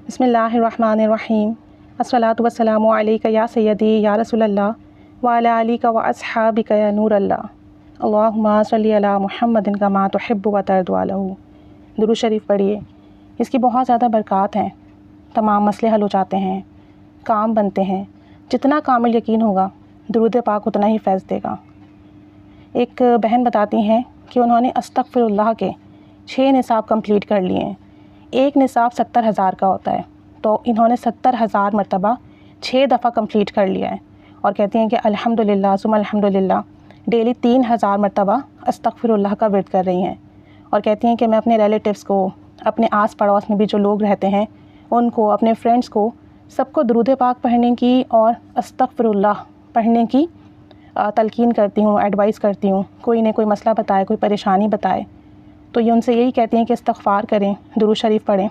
बिस्मिल्लाहिर्रहमानिर्रहीम। अस्सलातु वस्सलामु अलैका या सय्यदी या रसूलल्लाह व अला आलिका व अस्हाबिका या नूरल्लाह। अल्लाहुम्मा सल्लि अला मुहम्मदिन कमा तुहिब्बु व तर्दु अलहु। दुरूद शरीफ पढ़िए, इसकी बहुत ज़्यादा बरक़ात हैं। तमाम मसले हल हो जाते हैं, काम बनते हैं। जितना कामिल यकीन होगा दुरूद पाक उतना ही फैज़ देगा। एक बहन बताती हैं कि उन्होंने अस्तग़फ़िरुल्लाह के 6 निसाब कंप्लीट कर लिए हैं। एक निसाब 70,000 का होता है, तो इन्होंने 70,000 मरतबा 6 दफ़ा कंप्लीट कर लिया है। और कहती हैं कि अल्हम्दुलिल्लाह सुम्मा अल्हम्दुलिल्लाह डेली 3,000 मरतबा अस्तग़फ़िरुल्लाह का विर्द कर रही हैं। और कहती हैं कि मैं अपने रिलेटिव्स को, अपने आस पड़ोस में भी जो लोग रहते हैं उनको, अपने फ्रेंड्स को, सबको दुरूद पाक पढ़ने की और अस्तग़फ़िरुल्लाह पढ़ने की तलकीन करती हूँ, एडवाइस करती हूँ। कोई न कोई मसला बताए, कोई परेशानी बताए तो ये उनसे यही कहती हैं कि इस्तग़फ़ार करें, दुरूद शरीफ पढ़ें।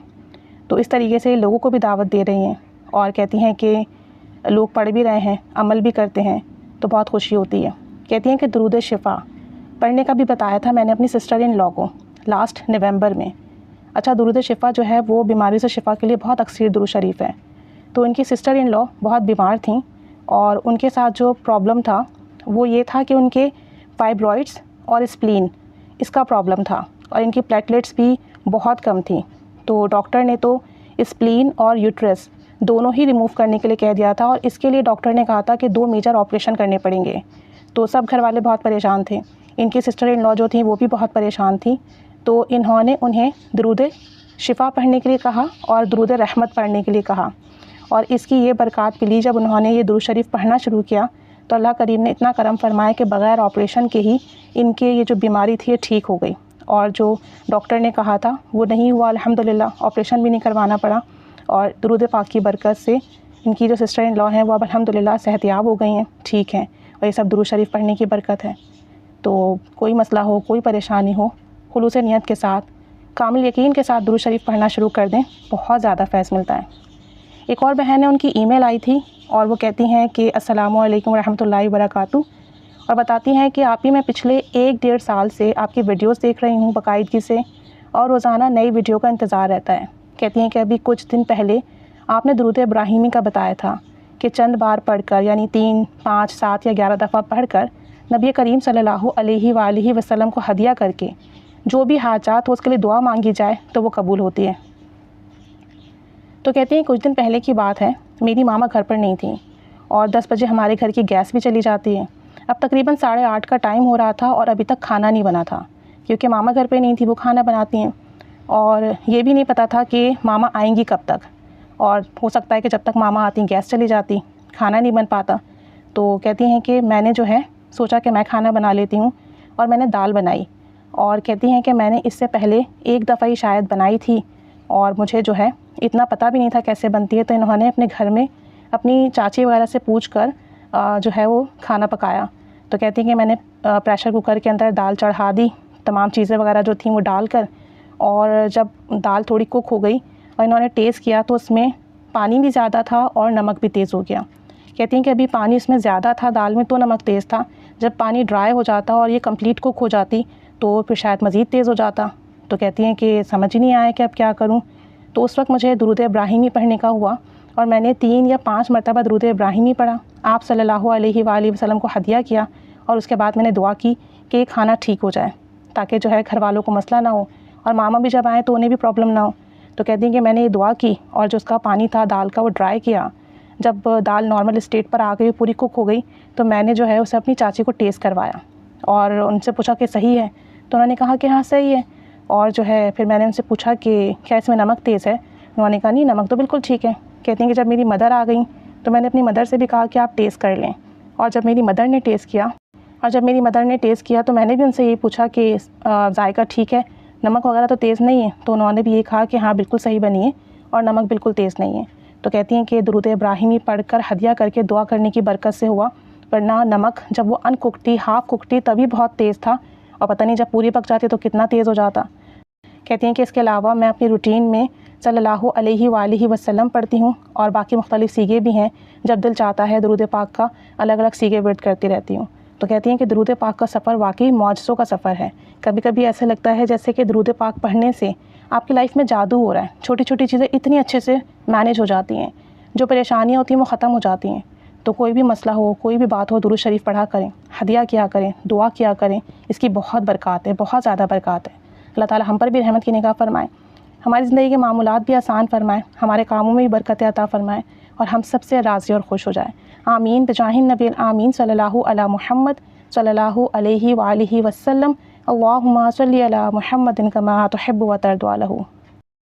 तो इस तरीके से लोगों को भी दावत दे रही हैं और कहती हैं कि लोग पढ़ भी रहे हैं, अमल भी करते हैं, तो बहुत खुशी होती है। कहती हैं कि दुरूद शिफ़ा पढ़ने का भी बताया था मैंने अपनी सिस्टर इन लॉ को लास्ट नवंबर में। अच्छा, दुरूद शिफ़ा जो है वो बीमारी से शिफ़ा के लिए बहुत अक्सर दुरूद शरीफ है। तो उनकी सिस्टर इन लॉ बहुत बीमार थीं और उनके साथ जो प्रॉब्लम था वो ये था कि उनके फाइब्रॉइड्स और स्प्लीन इसका प्रॉब्लम था और इनकी प्लेटलेट्स भी बहुत कम थी। तो डॉक्टर ने तो स्प्लीन और यूट्रस दोनों ही रिमूव करने के लिए कह दिया था और इसके लिए डॉक्टर ने कहा था कि 2 मेजर ऑपरेशन करने पड़ेंगे। तो सब घर वाले बहुत परेशान थे, इनकी सिस्टर इन लॉ जो थी वो भी बहुत परेशान थी। तो इन्होंने उन्हें दुरूद शिफ़ा पढ़ने के लिए कहा और दुरूद रहमत पढ़ने के लिए कहा। और इसकी ये बरक़ात मिली, जब उन्होंने ये दुरूद शरीफ पढ़ना शुरू किया तो अल्लाह करीम ने इतना करम फरमाया कि बग़ैर ऑपरेशन के ही इनके ये जो बीमारी थी ये ठीक हो गई। और जो डॉक्टर ने कहा था वो नहीं हुआ, अल्हम्दुलिल्लाह। ऑपरेशन भी नहीं करवाना पड़ा और दुरूद पाक की बरकत से इनकी जो सिस्टर इन लॉ हैं वो अब अल्हम्दुलिल्लाह सेहतयाब हो गई हैं, ठीक हैं। और ये सब दुरूद शरीफ पढ़ने की बरकत है। तो कोई मसला हो, कोई परेशानी हो, खुलूस नियत के साथ, कामिल यकीन के साथ दुरूद शरीफ पढ़ना शुरू कर दें, बहुत ज़्यादा फैज़ मिलता है। एक और बहन है, उनकी ईमेल आई थी और वो कहती हैं कि अस्सलामु अलैकुम रहमतुल्लाहि व बरकातहू। और बताती हैं कि आप ही मैं पिछले 1-1.5 साल से आपकी वीडियोस देख रही हूँ बाकायदगी से और रोज़ाना नई वीडियो का इंतज़ार रहता है। कहती हैं कि अभी कुछ दिन पहले आपने दुरूद इब्राहिमी का बताया था कि चंद बार पढ़कर, यानी 3, 5, 7 या 11 दफ़ा पढ़कर नबी करीम सल्लल्लाहु अलैहि वसल्लम को हदिया करके जो भी हाजात हो उसके लिए दुआ मांगी जाए तो वो कबूल होती है। तो कहती हैं कुछ दिन पहले की बात है, मेरी मामा घर पर नहीं थी और 10 बजे हमारे घर की गैस भी चली जाती है। अब तकरीबन 8:30 का टाइम हो रहा था और अभी तक खाना नहीं बना था, क्योंकि मामा घर पे नहीं थी, वो खाना बनाती हैं। और ये भी नहीं पता था कि मामा आएंगी कब तक, और हो सकता है कि जब तक मामा आती गैस चली जाती, खाना नहीं बन पाता। तो कहती हैं कि मैंने जो है सोचा कि मैं खाना बना लेती हूँ और मैंने दाल बनाई। और कहती हैं कि मैंने इससे पहले एक दफ़ा ही शायद बनाई थी और मुझे जो है इतना पता भी नहीं था कैसे बनती है। तो इन्होंने अपने घर में अपनी चाची वगैरह से पूछ कर जो है वो खाना पकाया। तो कहती हैं कि मैंने प्रेशर कुकर के अंदर दाल चढ़ा दी, तमाम चीज़ें वगैरह जो थी वो डालकर, और जब दाल थोड़ी कुक हो गई और इन्होंने टेस्ट किया तो उसमें पानी भी ज़्यादा था और नमक भी तेज़ हो गया। कहती हैं कि अभी पानी उसमें ज़्यादा था दाल में तो नमक तेज़ था, जब पानी ड्राई हो जाता और ये कंप्लीट कुक हो जाती तो फिर शायद मज़ीद तेज़ हो जाता। तो कहती हैं कि समझ ही नहीं आया कि अब क्या करूँ। तो उस वक्त मुझे दुरूद इब्राहिमी पढ़ने का हुआ और मैंने 3 या 5 मरतबा दुरूद इब्राहिमी पढ़ा, आप सल्लल्लाहु अलैहि वसल्लम को हदिया किया और उसके बाद मैंने दुआ की कि खाना ठीक हो जाए, ताकि जो है घर वालों को मसला ना हो और मामा भी जब आएँ तो उन्हें भी प्रॉब्लम ना हो। तो कहती हैं कि मैंने ये दुआ की और जो उसका पानी था दाल का वो ड्राई किया। जब दाल नॉर्मल स्टेट पर आ गई, पूरी कुक हो गई, तो मैंने जो है उसे अपनी चाची को टेस्ट करवाया और उनसे पूछा कि सही है, तो उन्होंने कहा कि हाँ सही है। और जो है फिर मैंने उनसे पूछा कि क्या इसमें नमक तेज़ है, उन्होंने कहा नहीं नमक तो बिल्कुल ठीक है। कहती हैं कि जब मेरी मदर आ गई तो मैंने अपनी मदर से भी कहा कि आप टेस्ट कर लें, और जब मेरी मदर ने टेस्ट किया तो मैंने भी उनसे यही पूछा कि जायका ठीक है, नमक वगैरह तो तेज़ नहीं है, तो उन्होंने भी ये कहा कि हाँ बिल्कुल सही बनी है और नमक बिल्कुल तेज़ नहीं है। तो कहती हैं कि दुरूद इब्राहिमी पढ़कर हदिया करके दुआ करने की बरकत से हुआ, वरना नमक जब वो अनकुक थी, हाफ़ कुक थी, तभी बहुत तेज़ था और पता नहीं जब पूरी पक जाती तो कितना तेज़ हो जाता। कहती हैं कि इसके अलावा मैं अपनी रूटीन में सल्लल्लाहु अलैहि वसल्लम पढ़ती हूँ और बाकी मुख्तलिफ़ सीगे भी हैं, जब दिल चाहता है दुरूद पाक का अलग अलग सीगे विर्द करती रहती हूँ। तो कहती हैं कि दुरूद पाक का सफ़र वाकई मौजज़ों का सफ़र है। कभी कभी ऐसे लगता है जैसे कि दुरूद पाक पढ़ने से आपकी लाइफ में जादू हो रहा है, छोटी छोटी चीज़ें इतनी अच्छे से मैनेज हो जाती हैं, जो परेशानियाँ होती हैं वो ख़त्म हो जाती हैं। तो कोई भी मसला हो, कोई भी बात हो, दुरूद शरीफ पढ़ा करें, हदिया किया करें, दुआ किया करें, इसकी बहुत बरक़ात है, बहुत ज़्यादा बरक़ात है। अल्लाह ताला हम पर भी रहमत की निगाह फरमाए, हमारी ज़िंदगी के मामूलात भी आसान फरमाए, हमारे कामों में भी बरकत अता फरमाए और हम सबसे राज़ी और खुश हो जाए। आमीन बिजाहिन नबी आमीन सल्लल्लाहु अला मुहम्मद सल्लल्लाहु अलैहि व आलिहि वसल्लम। अल्लाहुम्मा सल्लि अला मुहम्मदिन कमा तुहिब्बु व तर्दु अलहु।